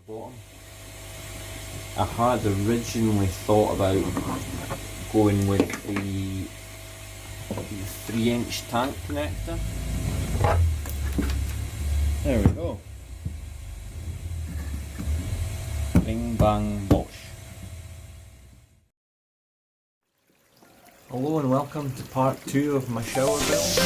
bottom. I had originally thought about going with the 3-inch tank connector. There we go. Bing bang bosh. Hello and welcome to part 2 of my shower build.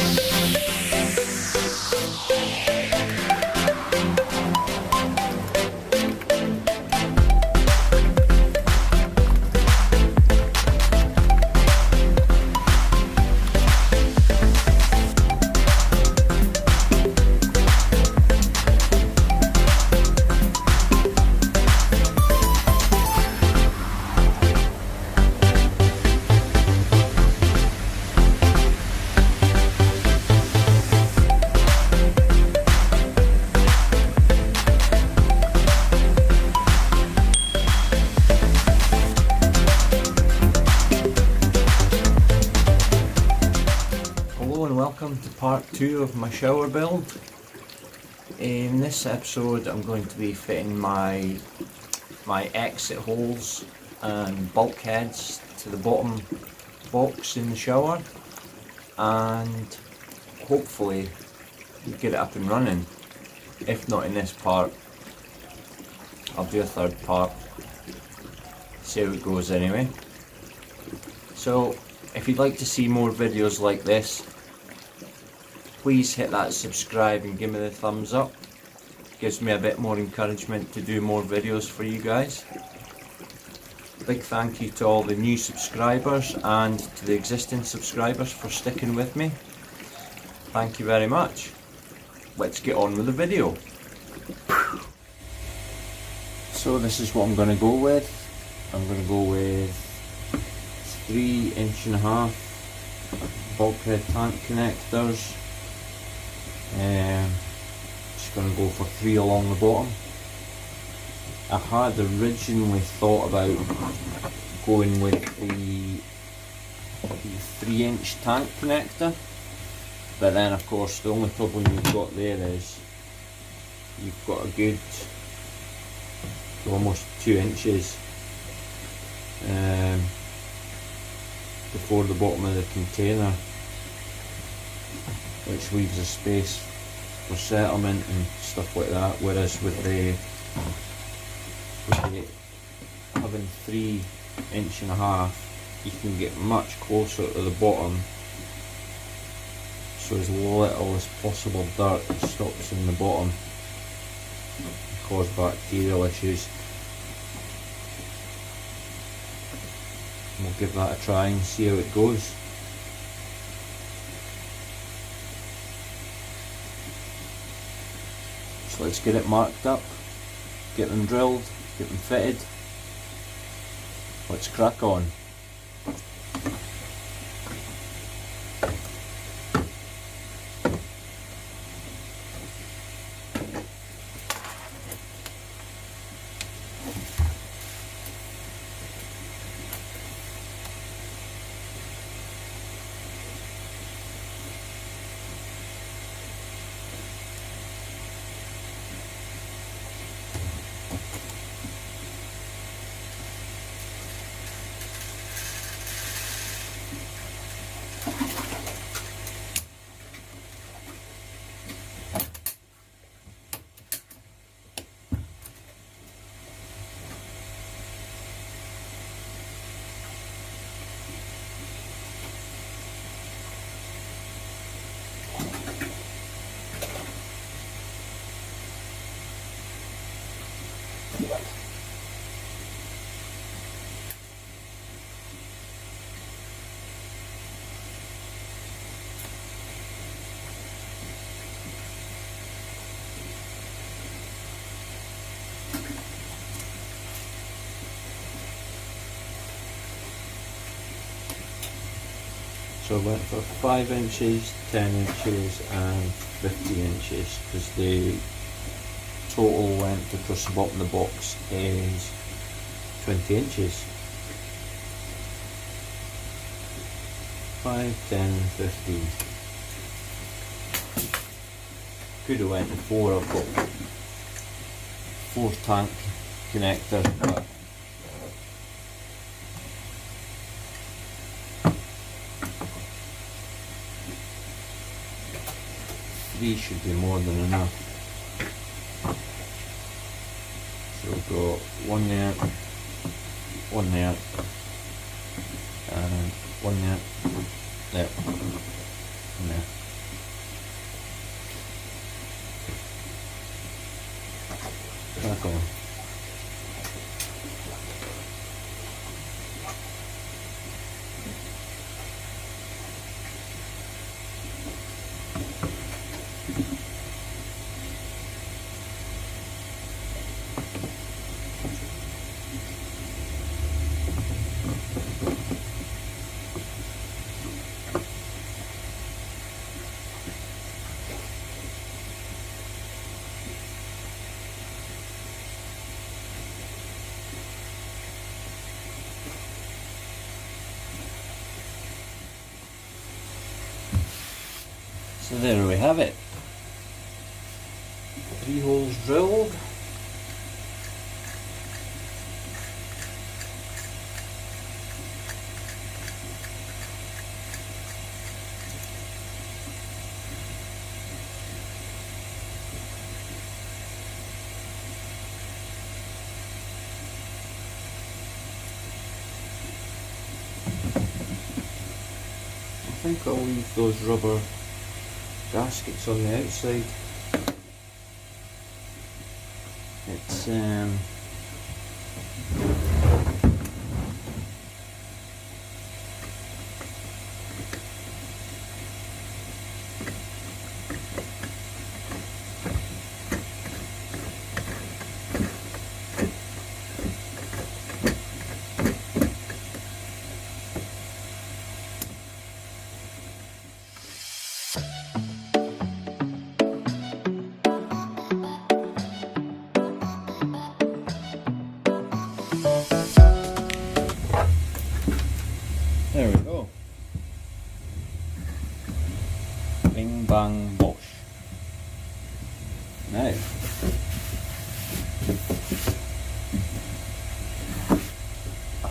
Welcome to part 2 of my shower build. In this episode I'm going to be fitting my exit holes and bulkheads to the bottom box in the shower, and hopefully get it up and running. If not in this part, I'll do a third part, see how it goes anyway. So if you'd like to see more videos like this, please hit that subscribe and give me the thumbs up. Gives me a bit more encouragement to do more videos for you guys. Big thank you to all the new subscribers and to the existing subscribers for sticking with me. Thank you very much. Let's get on with the video. So this is what I'm going to go with. I'm going to go with 3.5" bulkhead tank connectors. Just going to go for 3 along the bottom. I had originally thought about going with the 3-inch tank connector, but then of course the only problem you've got there is you've got a good almost 2 inches before the bottom of the container, which leaves a space for settlement and stuff like that, whereas with the having 3.5" you can get much closer to the bottom, so as little as possible dirt stops in the bottom and cause bacterial issues. We'll give that a try and see how it goes. So let's get it marked up, get them drilled, get them fitted. Let's crack on. So I went for 5 inches, 10 inches and 50 inches because the total length across the bottom of the box is 20 inches. 5, 10 and 15. Could have went to 4, I've got 4-tank connector, but three should be more than enough. So we've got one there, one there, and one there, there, and there. Back on. So there we have it. 3 holes drilled. I think I'll leave those rubber gaskets on the outside. It's there we go. Bing bang bosh. Now, I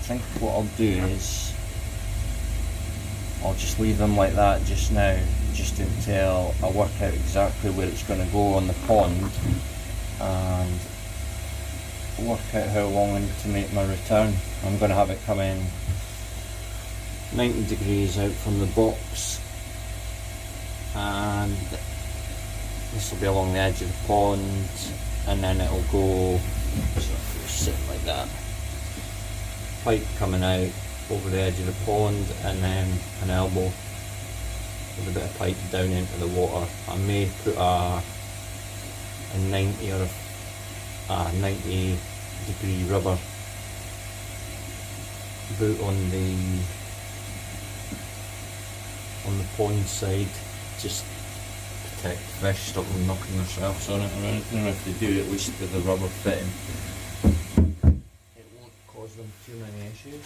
think what I'll do is I'll just leave them like that just now, just until I work out exactly where it's going to go on the pond and work out how long I need to make my return. I'm going to have it come in 90 degrees out from the box, and this will be along the edge of the pond, and then it'll go sit like that. Pipe coming out over the edge of the pond, and then an elbow with a bit of pipe down into the water. I may put a 90 or a 90 degree rubber boot on the pond side, just protect the fish, stop them knocking themselves on it or anything, or if they do, at least with the rubber fitting it won't cause them too many issues.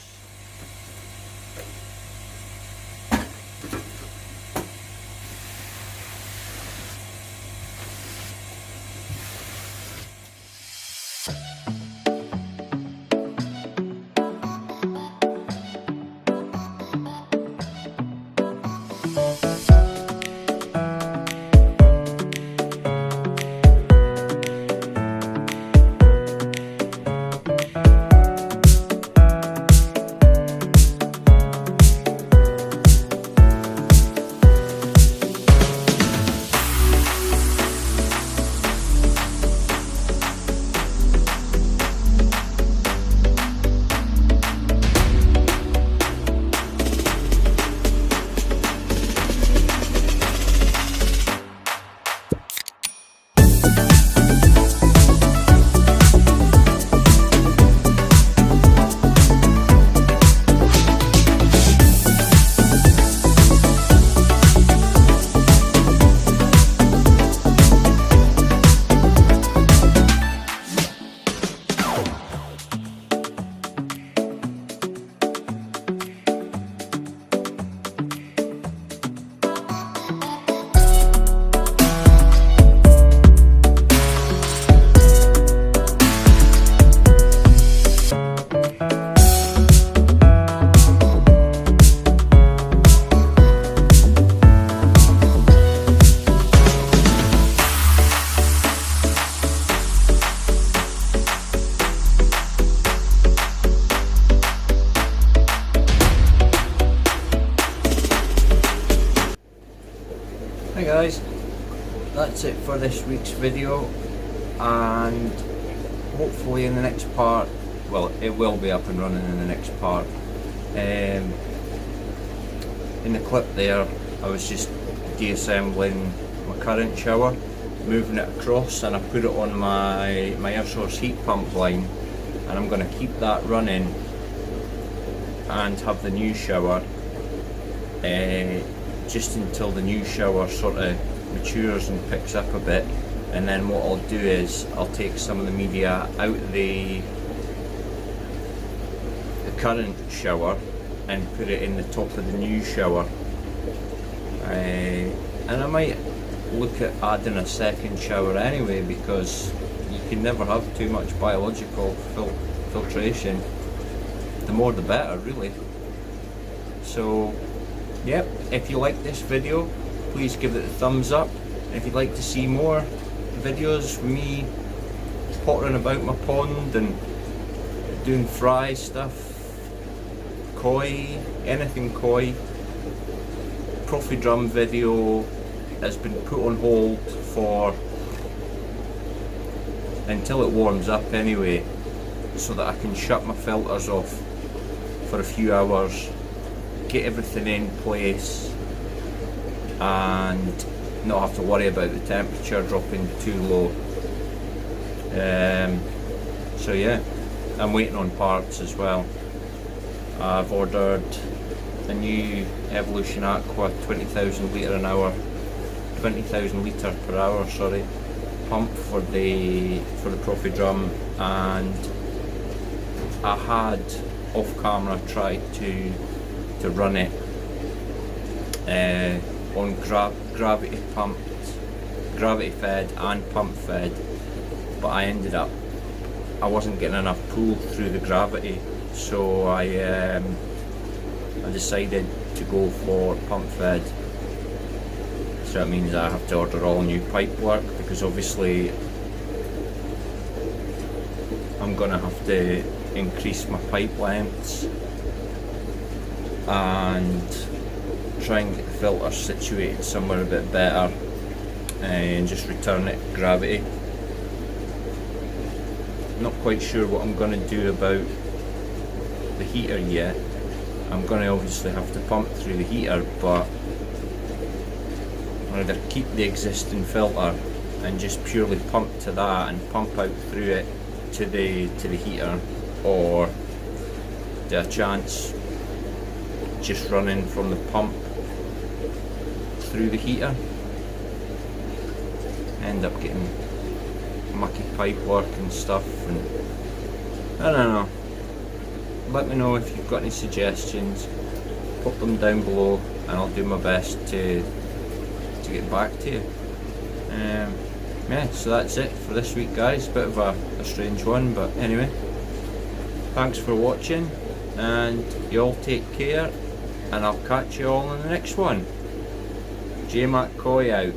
that's it for this week's video, and hopefully in the next part, well, it will be up and running in the next part. In the clip there, I was just deassembling my current shower, moving it across, and I put it on my air source heat pump line, and I'm going to keep that running and have the new shower just until the new shower sort of matures and picks up a bit. And then what I'll do is I'll take some of the media out of the current shower and put it in the top of the new shower, and I might look at adding a second shower anyway, because you can never have too much biological filtration. The more the better, really. So yep, if you like this video, please give it a thumbs up. And if you'd like to see more videos with me pottering about my pond and doing fry stuff, koi, anything koi, Profi drum video has been put on hold for until it warms up anyway, so that I can shut my filters off for a few hours, get everything in place, and not have to worry about the temperature dropping too low. So yeah, I'm waiting on parts as well. I've ordered a new Evolution Aqua 20,000 litre per hour, sorry, pump for the Profi drum, and I had off camera tried to run it on gravity fed and pump fed, but I wasn't getting enough pull through the gravity, so I decided to go for pump fed. So that means I have to order all new pipe work, because obviously I'm gonna have to increase my pipe lengths and try and get the filter situated somewhere a bit better, and just return it gravity. Not quite sure what I'm going to do about the heater yet. I'm going to obviously have to pump through the heater, but I'll either keep the existing filter and just purely pump to that and pump out through it to the heater, or do a chance just running from the pump through the heater. End up getting mucky pipe work and stuff, and I don't know. Let me know if you've got any suggestions, put them down below, and I'll do my best to get back to you. Yeah, so that's it for this week, guys. Bit of a strange one, but anyway, thanks for watching, and you all take care, and I'll catch you all in the next one. JMac Koi out.